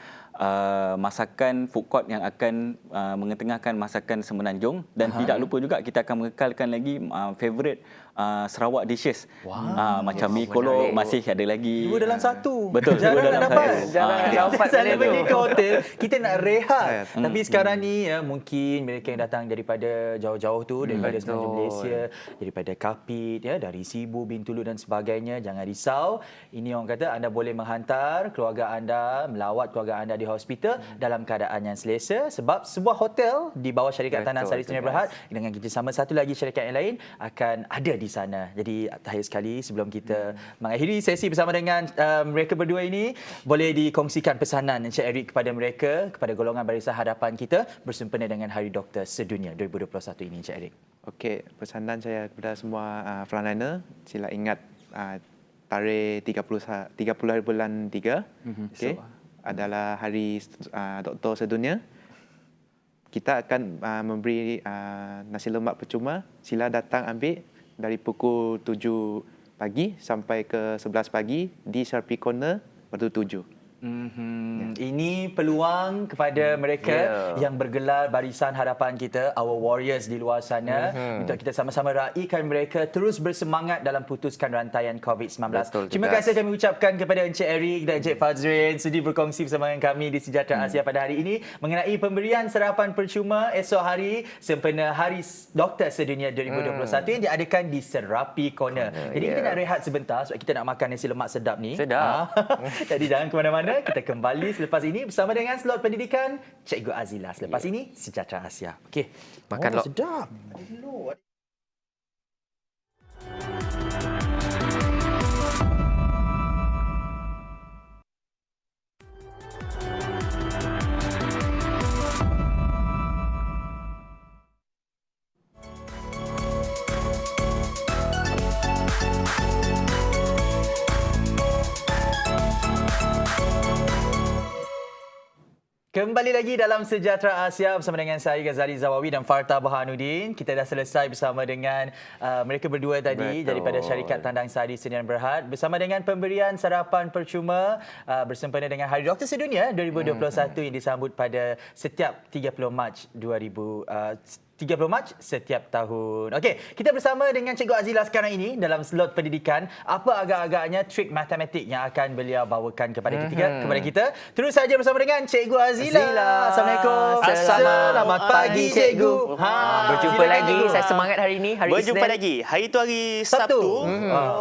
masakan food court yang akan mengetengahkan masakan semenanjung, dan tidak lupa juga kita akan mengekalkan lagi favorite Sarawak dishes. Macam mi kolok masih ada lagi. 2 dalam 1. Betul, Jarang 2 dalam nak dapat. 1. Jarang nak dapat Selalu benda pergi tu. ke hotel, kita nak rehat. Tapi sekarang ni mungkin mereka yang datang daripada jauh-jauh tu, daripada semenanjung Malaysia, daripada Kapit, dari Sibu, Bintulu dan sebagainya, jangan risau. Ini orang kata anda boleh menghantar keluarga anda, melawat keluarga anda di hospital dalam keadaan yang selesa, sebab sebuah hotel di bawah syarikat Tanah Sari Sdn Bhd dengan kerjasama satu lagi syarikat yang lain akan ada di sana. Jadi terakhir sekali sebelum kita mengakhiri sesi bersama dengan mereka berdua ini, boleh dikongsikan pesanan Encik Eric kepada mereka, kepada golongan Barisan Hadapan kita bersempena dengan Hari Doktor Sedunia 2021 ini, Encik Eric. Okey, pesanan saya kepada semua frontliner, sila ingat tarikh 30 hari bulan 3, okey, adalah Hari Doktor Sedunia. Kita akan memberi nasi lemak percuma. Sila datang ambil dari pukul 7 pagi sampai ke 11 pagi di Sharpie Corner, Batu 7. Ini peluang kepada mereka yang bergelar Barisan Hadapan kita, our warriors di luar sana, untuk kita sama-sama raikan mereka terus bersemangat dalam putuskan rantaian COVID-19. Terima kasih kami ucapkan kepada Encik Eric dan Encik Fazrin sudi berkongsi bersama dengan kami di Sejahtera Asia pada hari ini mengenai pemberian sarapan percuma esok hari sempena Hari Doktor Sedunia 2021 yang diadakan di Serapi Corner. Jadi kita nak rehat sebentar sebab kita nak makan nasi lemak sedap ni. Sedap. Jadi jangan ke mana-mana. Kita kembali selepas ini bersama dengan slot pendidikan Cikgu Azila. Selepas ini Sejahtera Asia. Okey. Makan lok. Sedap. Kembali lagi dalam Sejahtera Asia bersama dengan saya Ghazali Zawawi dan Farta Burhanuddin. Kita dah selesai bersama dengan mereka berdua tadi daripada syarikat Tandang Sari Sdn Bhd bersama dengan pemberian sarapan percuma bersempena dengan Hari Doktor Sedunia 2021 yang disambut pada setiap 30 Mac setiap tahun. Okey, kita bersama dengan Cikgu Azila sekarang ini dalam slot pendidikan. Apa agak-agaknya trik matematik yang akan beliau bawakan kepada kita? Terus saja bersama dengan Cikgu Azila. Assalamualaikum. Selamat pagi, Cikgu. Berjumpa lagi. Saya semangat hari ini. Hari Berjumpa Isnin. lagi. Hari itu hari Sabtu.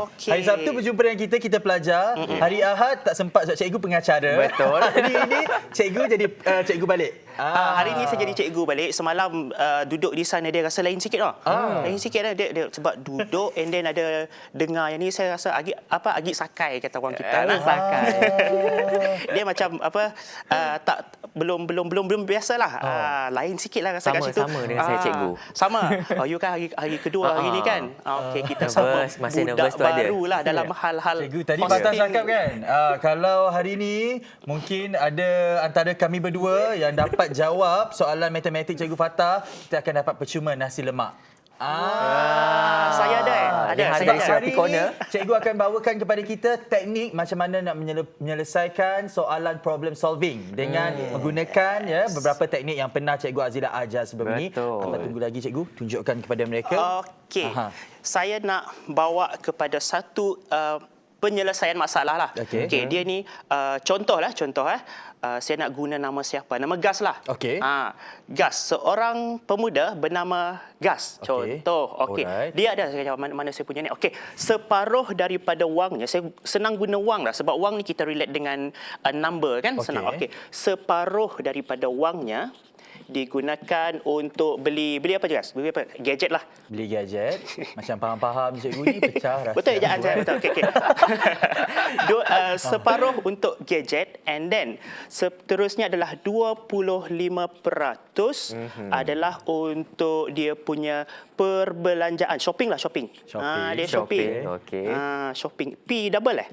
Okey. Hari Sabtu berjumpa dengan kita pelajar. Hari Ahad tak sempat sebab cikgu pengacara. Betul. Hari ini cikgu jadi cikgu balik. Hari ini saya jadi cikgu balik. Semalam duduk di sana dia rasa lain sikit tau. Lain sikit lah dia sebab duduk and then ada dengar yang ni saya rasa agak sakai kata orang kita lah. Sakai. Dia macam tak belum biasalah. Lain sikit lah rasa kat situ. Sama dengan saya cikgu. Sama. You kan hari kedua hari ni kan. Okey, kita sama Nervous, masih budak nervous tu ada. barulah dalam hal-hal Cikgu tadi Fatah cakap kan, kalau hari ni mungkin ada antara kami berdua yang dapat jawab soalan matematik Cikgu Fatah, kita akan dapat percuma nasi lemak. Saya ada. Sebab Saya hari ini cikgu akan bawakan kepada kita teknik macam mana nak menyelesaikan soalan problem solving dengan menggunakan beberapa teknik yang pernah Cikgu Azila ajar sebelum ini. Apa tunggu lagi cikgu? Tunjukkan kepada mereka. Okey. Saya nak bawa kepada satu penyelesaian masalah lah. Okey, dia ni contoh. Saya nak guna nama siapa? Nama Gas lah. Okey. Gas, seorang pemuda bernama Gas. Contoh. Okey. Dia ada mana saya punya ni. Okey, separuh daripada wangnya, saya senang guna wang lah sebab wang ni kita relate dengan number kan, senang. Okey. Separuh daripada wangnya digunakan untuk beli apa je guys? Beli apa? Gadget lah. Beli gadget. Macam faham-faham cikgu ni pecah rasa. Betul ya, betul. Okey. Separuh untuk gadget, and then seterusnya adalah 25% adalah untuk dia punya perbelanjaan, shopping. Dia shopping. Okey. Shopping. P double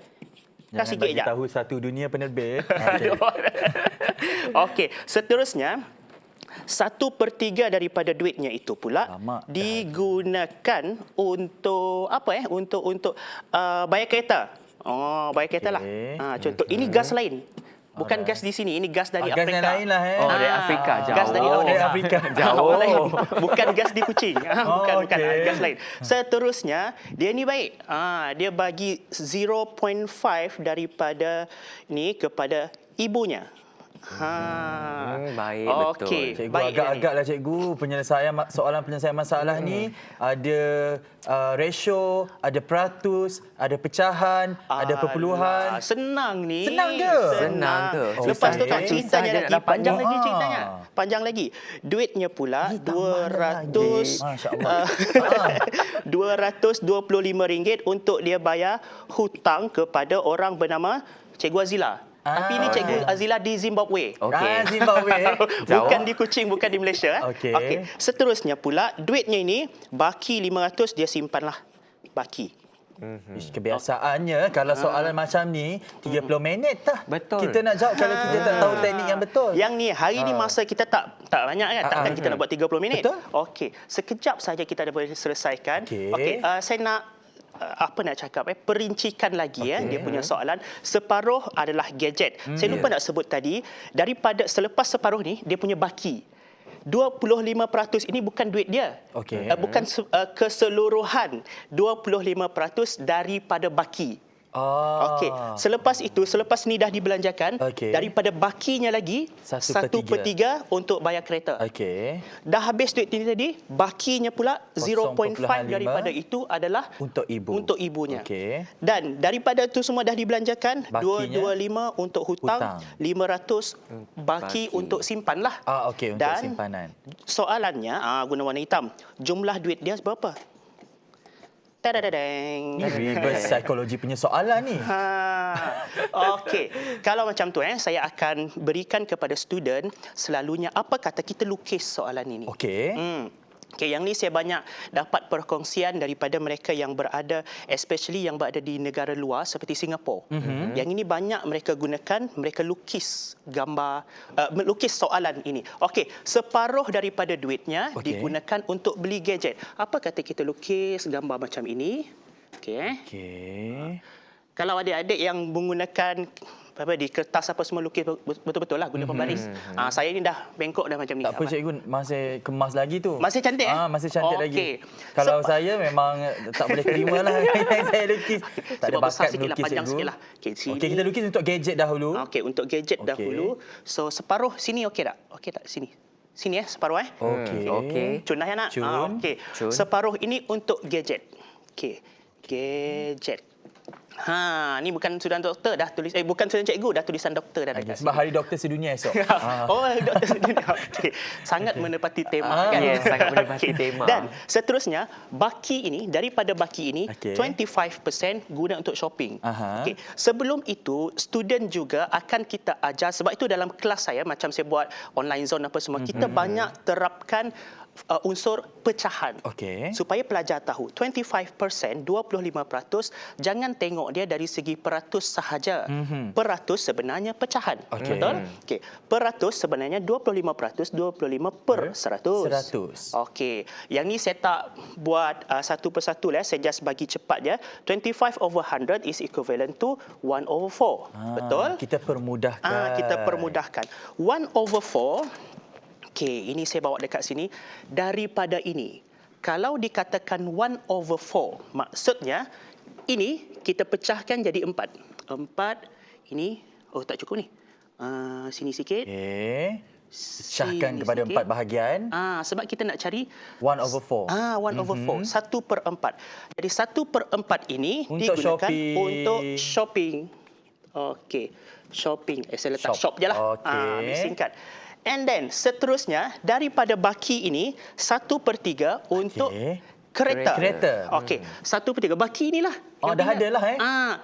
Jangan sikit bagi je. tahu satu dunia penerbit. Okey, seterusnya 1/3 daripada duitnya itu pula Lama dah. digunakan untuk apa untuk bayar kereta. Bayar kereta lah. Contoh ini gas lain. Bukan gas di sini, ini gas dari gas Afrika. yang lain lah. Dari Afrika, jauh. Gas dari Afrika. Jauh. Lain. Bukan gas di Kuching. Bukan, okey. gas lain. Seterusnya, dia ni baik. Dia bagi 0.5 daripada ni kepada ibunya. Baik, Okey, betul. Cikgu baik agak-agaklah cikgu soalan penyelesaian masalah ni ada ratio, ada peratus, ada pecahan, ada perpuluhan. Senang ni. Senang ke? Senang ke? Lepas tu Susah tak je. ceritanya Susah je lagi. nak dapat Panjang ni. lagi ceritanya. Panjang lagi. Duitnya pula tambah lagi. Masya Allah. RM225 untuk dia bayar hutang kepada orang bernama Cikgu Azila. Tapi ini Cikgu Azila di Zimbabwe. Okey. Zimbabwe. Bukan di Kuching, bukan di Malaysia. Okey. Seterusnya pula, duitnya ini baki 500 dia simpanlah. Baki. Kebiasaannya kalau soalan macam ni 30 minit dah. Betul. Kita nak jawab kalau kita tak tahu teknik yang betul. Yang ni hari ni masa kita tak banyak kan, takkan kita nak buat 30 minit. Betul. Okey, sekejap saja kita dah boleh selesaikan. Okey. Saya nak perincikan lagi dia punya soalan. Separuh adalah gadget. Saya lupa nak sebut tadi, daripada selepas separuh ni dia punya baki 25% ini bukan duit dia. Okey. Bukan keseluruhan 25% daripada baki. Okey. Selepas ni dah dibelanjakan, Okey. daripada bakinya lagi 1/3 untuk bayar kereta. Okey. Dah habis duit ini tadi, bakinya pula 0.5 daripada itu adalah Untuk ibu. Untuk ibunya. Okey. Dan daripada itu semua dah dibelanjakan, Bakinya? 225 untuk hutang, 500 baki untuk simpan lah. Okey, untuk Dan simpanan. soalannya, guna warna hitam, jumlah duit dia berapa? Tadadadang. Ni reverse psikologi punya soalan ni. Okey. Kalau macam tu saya akan berikan kepada student selalunya apa kata kita lukis soalan ini. Okey. Okay, yang ni saya banyak dapat perkongsian daripada mereka yang berada, especially yang berada di negara luar seperti Singapura. Yang ini banyak mereka gunakan, mereka lukis gambar, lukis soalan ini. Okey, separuh daripada duitnya digunakan untuk beli gadget. Apa kata kita lukis gambar macam ini? Okey. Kalau adik-adik yang menggunakan di kertas apa semua lukis betul-betul lah guna pembaris. Saya ni dah bengkok dah macam ni. Tak apa cikgu, masih kemas lagi tu. Masih cantik Masih cantik lagi. Okey. Kalau saya memang tak boleh terima lah yang saya lukis. Tak ada Sebab besar bakat sikit lah, melukis panjang cikgu. sikit lah. Okey, kita lukis untuk gadget dahulu. Okey, untuk gadget dahulu. So separuh sini okey tak? Okey tak sini? Sini separuh Okey. Cun dah ya nak? Cun. Okey. Cun. Separuh ini untuk gadget. Okey. Gadget. Ni bukan sudan doktor dah tulis bukan sudan cikgu dah tulisan doktor dah dekat Sebab sini. hari doktor sedunia esok. Doktor sedunia. Okey. Sangat menepati tema kan. Ya, sangat menepati tema. Dan seterusnya baki ini, daripada baki ini 25% guna untuk shopping. Okey. Sebelum itu student juga akan kita ajar, sebab itu dalam kelas saya macam saya buat online zone apa semua, kita banyak terapkan unsur pecahan. Okey. Supaya pelajar tahu 25%, 25% jangan tengok dia dari segi peratus sahaja. Peratus sebenarnya pecahan. Betul? Okey. Peratus sebenarnya 25%, 25 per 100. Okey. Yang ni saya tak buat satu persatu lah, saya just bagi cepat je. 25/100 is equivalent to 1/4. Betul? Kita permudahkan. Kita permudahkan. 1/4. Okey, ini saya bawa dekat sini. Daripada ini, kalau dikatakan 1/4, maksudnya ini kita pecahkan jadi 4. 4 ini, tak cukup ni. Sini sikit. Okey. Pecahkan Sini kepada sikit. 4 bahagian. Sebab kita nak cari 1/4. 1/4, 1/4. Jadi 1/4 ini Untuk digunakan shopping. untuk shopping. Okey, shopping. Saya letak shop je lah. Okey. Singkat. And then seterusnya daripada baki ini 1/3 untuk kereta. Okey, 1/3 baki inilah. Oh, yang dah ingat. ada lah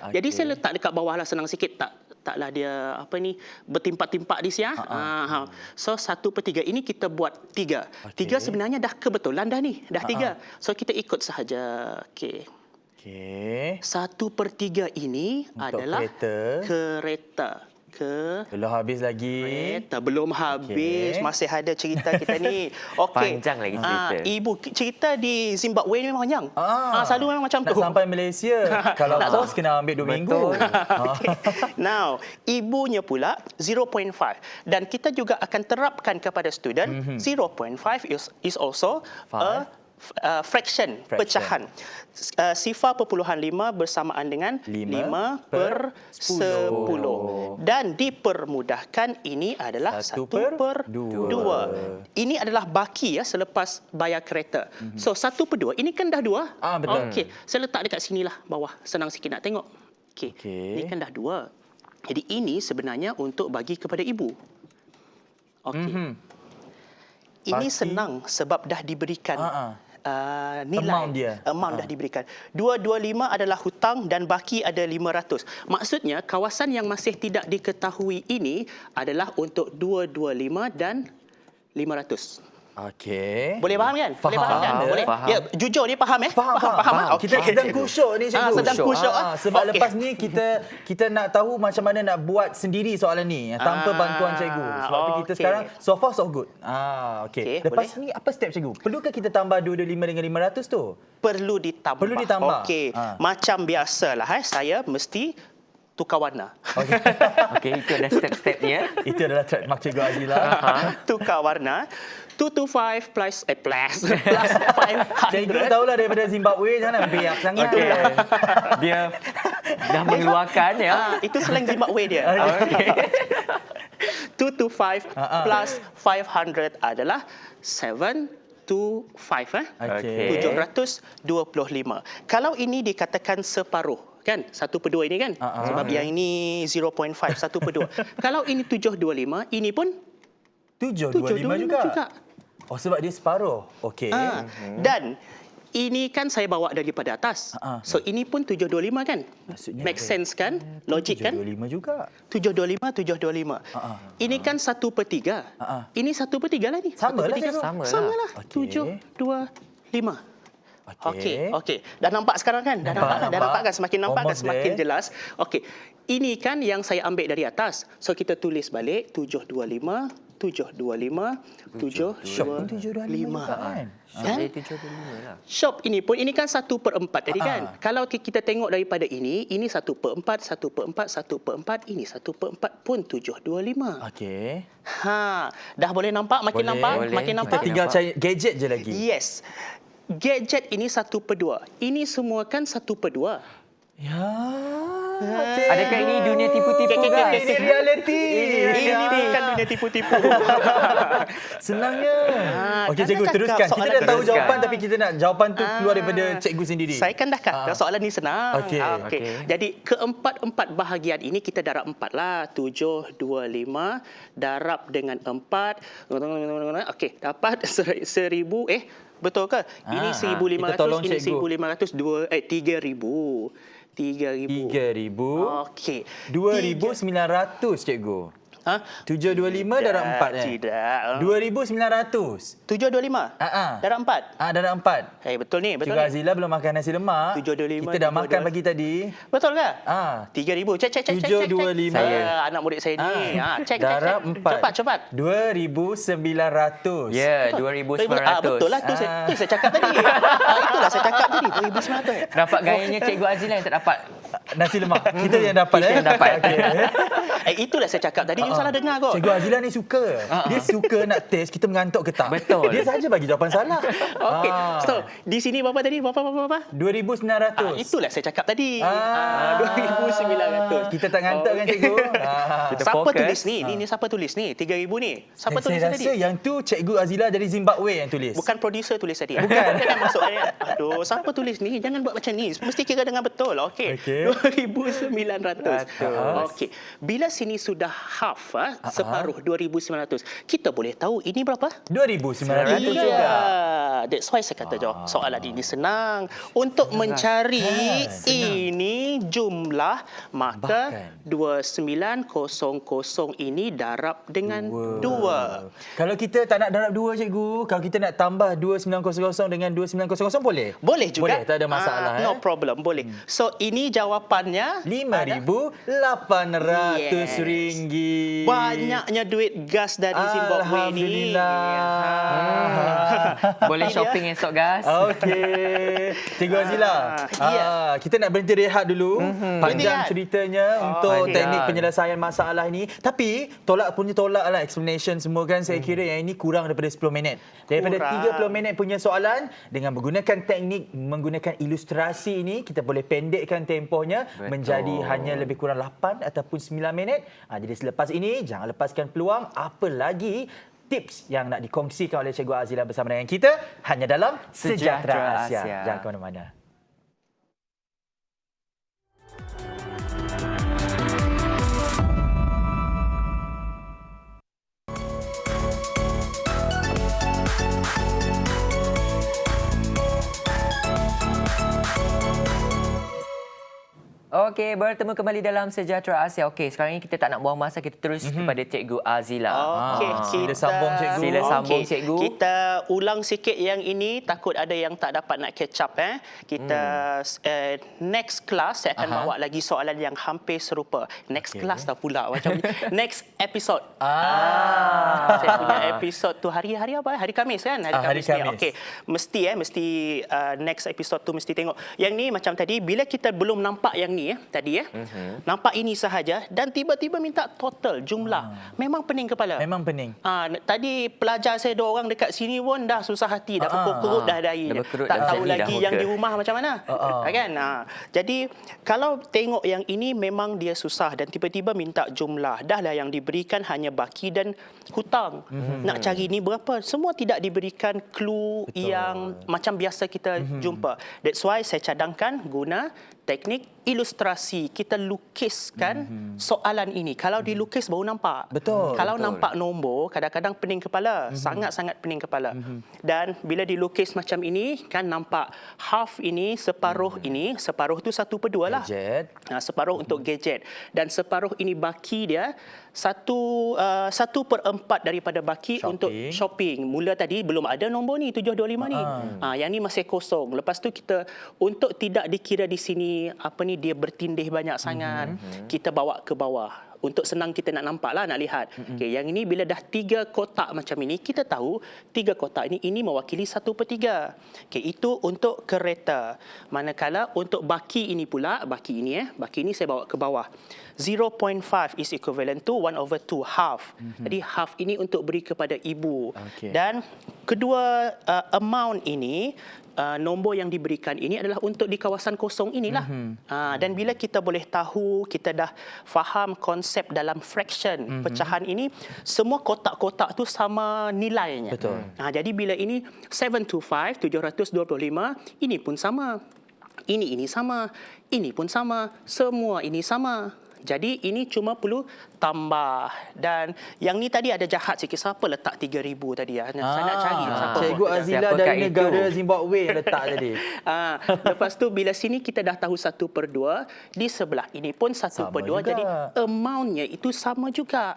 Jadi saya letak dekat bawah lah, senang sikit, taklah dia bertimpak-timpak di sini. So 1/3 ini kita buat 3. 3 sebenarnya dah kebetulan dah ni, dah 3. So kita ikut sahaja. Okey. 1/3 ini untuk adalah kereta. Belum habis lagi. Kereta belum habis, masih ada cerita kita ni. Okey. Panjang lagi cerita. Ibu cerita di Zimbabwe ni memang panjang. Selalu memang macam nak tu. sampai Malaysia. Kalau kos kena ambil 2 minggu. Okay. Now, ibunya pula 0.5 dan kita juga akan terapkan kepada student 0.5 is also a fraction, pecahan. Sifar perpuluhan 5 bersamaan dengan 5/10. Dan dipermudahkan ini adalah 1/2. Ini adalah baki selepas bayar kereta. So 1/2 ini kan dah 2. Betul. Okey, saya letak dekat sinilah bawah. Senang sikit nak tengok. Okey. Ini kan dah 2. Jadi ini sebenarnya untuk bagi kepada ibu. Okey. Ini senang sebab dah diberikan nilai amount dah diberikan. 225 adalah hutang dan baki ada 500. Maksudnya kawasan yang masih tidak diketahui ini adalah untuk 225 dan 500. Okey. Boleh faham kan? Boleh faham kan? Boleh. Faham. Ya, jujur ni faham Faham. Okey. Kita sedang kusyuk ni, cikgu. Sedang kusyuk. Sebab lepas ni kita nak tahu macam mana nak buat sendiri soalan ni tanpa bantuan cikgu. Sebab tu kita sekarang so far so good. Okey. Lepas ni apa step cikgu? Perlukah kita tambah 225 dengan 500 tu? Perlu ditambah. Okey. Macam biasalah saya mesti tukar warna. Okey, itu ada step-stepnya. Itu adalah trademark Cikgu Azila. Tukar warna. 225 plus 500. Cikgu tahulah daripada Zimbabwe, jangan biak sangat. Dia dah mengeluarkan itu slang Zimbabwe dia. 225 plus 500 adalah 725. 725. Kalau ini dikatakan separuh, kan? 1/2 ini kan? Sebab yang ini 0.5, 1/2. Kalau ini 725, ini pun 725 juga. Oh, sebab dia separuh. Okey. Dan ini kan saya bawa daripada atas. So ini pun 725 kan? Maksudnya Make sense kan? Logik kan? 725 juga. 725. Ini kan 1/3. Ini 1/3 lah ni. Sama lah, 1/3. cikgu. Sama lah. 725. Okey. Dah nampak sekarang kan? Dah nampak kan? Semakin nampak kan? Semakin jelas. Okey. Ini kan yang saya ambil dari atas. So kita tulis balik 725. 725. Shop pun 725 kan? Shop ini pun, ini kan 1/4 tadi kan? Kalau kita tengok daripada ini 1/4, 1/4, 1/4, ini 1/4 pun 725. Okey. Dah boleh nampak? Makin nampak? Kita tinggal cari gadget je lagi. Yes. Gadget ini 1/2. Ini semua kan 1/2. Ya. Adakah ini dunia tipu-tipu, guys? Ini reality. Ini bukan dunia tipu-tipu. Senangnya. Okey, cikgu dah teruskan. cakap Kita dah soalan tahu teruskan. jawapan tapi kita nak jawapan tu keluar daripada cikgu sendiri. Saya kan dah kata soalan ni senang. Okey. Jadi keempat-empat bahagian ini kita darab 4 lah. 725 darab dengan 4. Okey, dapat 1000. Betul ke? Ini 1,500, ini 1,500, 3,000. 3,000. Okey. 2,900 cikgu. 725 darab 4 Tidak. 2,900. 725? Darab 4? Darab 4. Betul ni. Betul Cikgu ni. Azila belum makan nasi lemak. 725. Kita dah makan pagi tadi. Betul ke? 3,000. Cek. 725. Saya anak murid saya ni. Cek. Darab 4. Cepat. 2,900. Ya, 2,900. Betul lah. Tu saya cakap tadi. Itulah saya cakap tadi. 2,900. Nampak gayanya Cikgu Azila yang tak dapat. Nasi lemak. Kita yang dapat. Kita yang dapat. Itulah saya cakap tadi. You salah dengar kot. Cikgu Azila ni suka. Dia suka nak test kita mengantuk ke tak. Betul. Dia saja bagi jawapan salah. Okey. So, di sini berapa tadi? Berapa? 2,900. Itulah saya cakap tadi. 2,900. Kita tak ngantuk kan cikgu? Kita Siapa fokus. tulis ni? Ni siapa tulis ni? 3,000 ni. Siapa tulis Saya tadi? rasa yang tu Cikgu Azila dari Zimbabwe yang tulis. Bukan producer tulis tadi. Bukan. Jangan masuk ayat. Aduh, siapa tulis ni? Jangan buat macam ni. Mesti kira dengan betul. Okey. 2,900. 2,900. Okey. Bila sini sudah half, separuh 2,900. Kita boleh tahu ini berapa? 2,900 juga. Ya, that's why saya kata jawab soalan ini senang. Untuk mencari ini jumlah, maka 2,900 ini darab dengan 2. Kalau kita tak nak darab 2, cikgu, kalau kita nak tambah 2,900 dengan 2,900 boleh? Boleh juga. Boleh, tak ada masalah. No problem, boleh. So ini jawapannya RM5,800. Banyaknya duit gas dari Zimbabwe ni. Boleh shopping esok, guys. Okey. Cikgu Azila, kita nak berhenti rehat dulu. Panjang ceritanya untuk teknik penyelesaian masalah ini. Tapi tolak lah explanation semua kan. Saya kira yang ini kurang daripada 10 minit. Daripada 30 minit punya soalan, dengan menggunakan teknik, menggunakan ilustrasi ini, kita boleh pendekkan tempohnya menjadi hanya lebih kurang 8 ataupun 9 minit. Jadi selepas ini, jangan lepaskan peluang. Apa lagi tips yang nak dikongsikan oleh Cikgu Azila bersama dengan kita hanya dalam Sejahtera Asia. Jangan ke mana-mana. Okey, bertemu kembali dalam Sejahtera Asia. Okey, sekarang ini kita tak nak buang masa, kita terus kepada Cikgu Azila. Okey, sila sambung, cikgu. Sila sambung, cikgu. Kita ulang sikit yang ini, takut ada yang tak dapat nak catch up. Kita next class saya akan bawa lagi soalan yang hampir serupa. Next class dah pula macam next episode. Saya punya episode tu hari apa? Hari Khamis kan? Hari Khamis. Okey, mesti next episode tu mesti tengok. Yang ni macam tadi, bila kita belum nampak yang ni tadi nampak ini sahaja dan tiba-tiba minta total jumlah. Memang pening kepala. Memang pening. Tadi pelajar saya 2 orang dekat sini pun dah susah hati, dah berkerut dah dari. Tak tahu lagi yang di rumah macam mana. Kan? Jadi kalau tengok yang ini memang dia susah dan tiba-tiba minta jumlah. Dah lah yang diberikan hanya baki dan hutang. Nak cari ni berapa? Semua tidak diberikan clue yang macam biasa kita jumpa. That's why saya cadangkan guna teknik ilustrasi. Kita lukiskan soalan ini. Kalau dilukis baru nampak. Betul. Kalau nampak nombor, kadang-kadang pening kepala. Sangat-sangat pening kepala. Dan bila dilukis macam ini, kan nampak half ini, separuh ini. Separuh tu 1/2 lah. Gadget. Separuh untuk gadget. Dan separuh ini baki dia, 1/4 daripada baki untuk shopping. Mula tadi belum ada nombor ni, 725 ni. Yang ni masih kosong. Lepas tu kita, untuk tidak dikira di sini dia bertindih banyak sangat, kita bawa ke bawah untuk senang kita nak nampak lah, nak lihat. Okey, yang ini bila dah 3 kotak macam ini, kita tahu 3 kotak ini mewakili 1/3. Okey, itu untuk kereta. Manakala untuk baki ini pula, baki ini saya bawa ke bawah. 0.5 is equivalent to 1/2, half. Jadi half ini untuk beri kepada ibu. Dan kedua amount ini, nombor yang diberikan ini adalah untuk di kawasan kosong inilah. Dan bila kita boleh tahu, kita dah faham konsep dalam fraction, pecahan ini, semua kotak-kotak tu sama nilainya. Betul. Jadi bila ini 725, 725, ini pun sama. Ini sama. Ini pun sama. Semua ini sama. Jadi ini cuma perlu tambah. Dan yang ni tadi ada jahat sikit. Siapa letak 3,000 tadi? Saya nak cari. Cikgu Azila dari negara Zimbabwe yang letak tadi. Lepas tu bila sini kita dah tahu 1/2. Di sebelah ini pun 1/2. Jadi amountnya itu sama juga.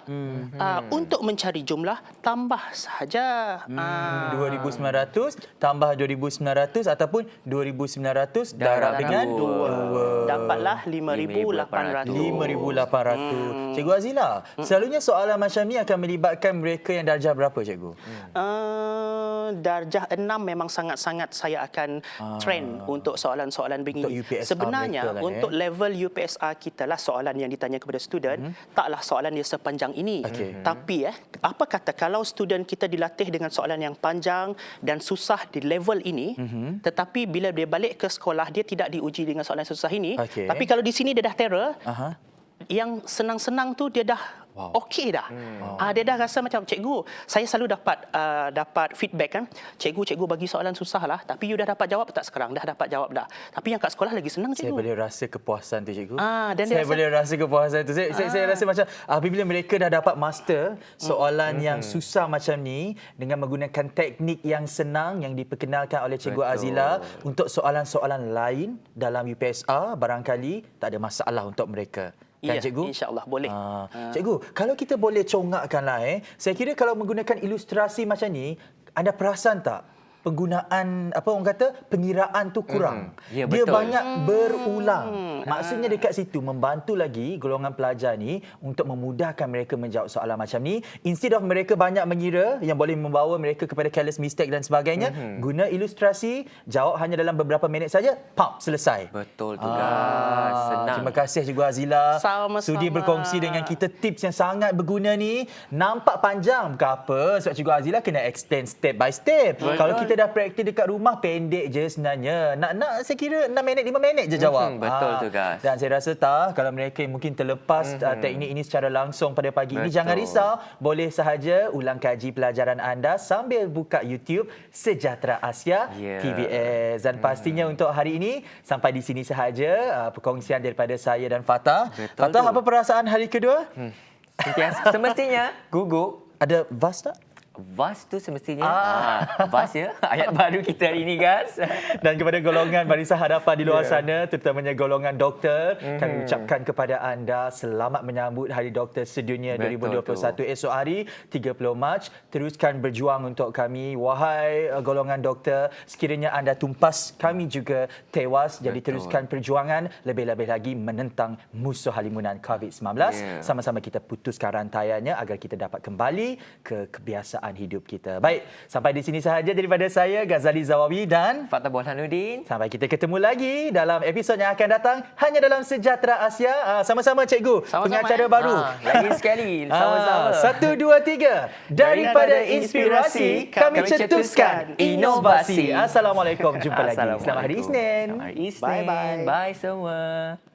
Untuk mencari jumlah, tambah sahaja. 2,900 tambah 2,900 ataupun 2,900 darab dengan 2. Dapatlah 5,800. 5,800. Cikgu Azila, selalunya soalan macam ni akan melibatkan mereka yang darjah berapa, cikgu? Darjah 6 memang sangat-sangat saya akan trend untuk soalan-soalan begini. Untuk UPSR sebenarnya untuk level UPSR kita lah soalan yang ditanya kepada student, taklah soalan dia sepanjang ini. Tapi apa kata kalau student kita dilatih dengan soalan yang panjang dan susah di level ini, tetapi bila dia balik ke sekolah dia tidak diuji dengan soalan susah ini, tapi kalau di sini dia dah terror, yang senang-senang tu dia dah Okey dah. Dia dah rasa macam cikgu, saya selalu dapat feedback kan. Cikgu bagi soalan susah lah, tapi you dah dapat jawab tak sekarang? Dah dapat jawab dah. Tapi yang kat sekolah lagi senang Saya cikgu. boleh rasa kepuasan tu, cikgu. Dan dia Saya boleh rasa kepuasan tu. Saya rasa macam apabila mereka dah dapat master soalan yang susah macam ni dengan menggunakan teknik yang senang yang diperkenalkan oleh Cikgu Azila untuk soalan-soalan lain dalam UPSR, barangkali tak ada masalah untuk mereka. Kan, cikgu? InsyaAllah boleh. Cikgu, kalau kita boleh congakkanlah, saya kira kalau menggunakan ilustrasi macam ni, anda perasan tak penggunaan pengiraan tu kurang. Ya, Dia betul. banyak berulang. Maksudnya dekat situ membantu lagi golongan pelajar ni untuk memudahkan mereka menjawab soalan macam ni. Instead of mereka banyak mengira yang boleh membawa mereka kepada careless mistake dan sebagainya, guna ilustrasi, jawab hanya dalam beberapa minit saja, selesai. Betul tu guys. Senang. Terima kasih Cikgu Azila. Sama-sama. Sudi berkongsi dengan kita tips yang sangat berguna ni. Nampak panjang ke apa? Sebab Cikgu Azila kena explain step by step. Kalau kita dah praktis dekat rumah, pendek je sebenarnya. Nak saya kira 6 minit, 5 minit je jawab. Betul tu guys. Dan saya rasa kalau mereka yang mungkin terlepas teknik ini secara langsung pada pagi ini, jangan risau. Boleh sahaja ulang kaji pelajaran anda sambil buka YouTube Sejahtera Asia TVS. Dan pastinya untuk hari ini, sampai di sini sahaja perkongsian daripada saya dan Fatah. Fatah, apa perasaan hari kedua? Semestinya gugup. Ada vas tak? VAS tu semestinya VAS ya, ayat baru kita hari ini guys. Dan kepada golongan barisan hadapan di luar sana, terutamanya golongan doktor, kami ucapkan kepada anda selamat menyambut Hari Doktor Sedunia 2021 esok hari 30 Mac. Teruskan berjuang untuk kami, wahai golongan doktor. Sekiranya anda tumpas, kami juga tewas. Jadi teruskan perjuangan, lebih-lebih lagi menentang musuh halimunan COVID-19. Sama-sama kita putuskan rantaiannya agar kita dapat kembali ke kebiasaan hidup kita. Baik, sampai di sini sahaja daripada saya, Ghazali Zawawi dan Fatah Burhanuddin. sampai kita ketemu lagi dalam episod yang akan datang hanya dalam Sejahtera Asia. Sama-sama cikgu, pengacara baru. Lagi sekali, sama-sama. 1, 2, 3. Daripada inspirasi, kami cetuskan inovasi. Assalamualaikum. Jumpa lagi. Selamat hari Isnin. Selamat hari Isnin. Bye-bye. Bye semua.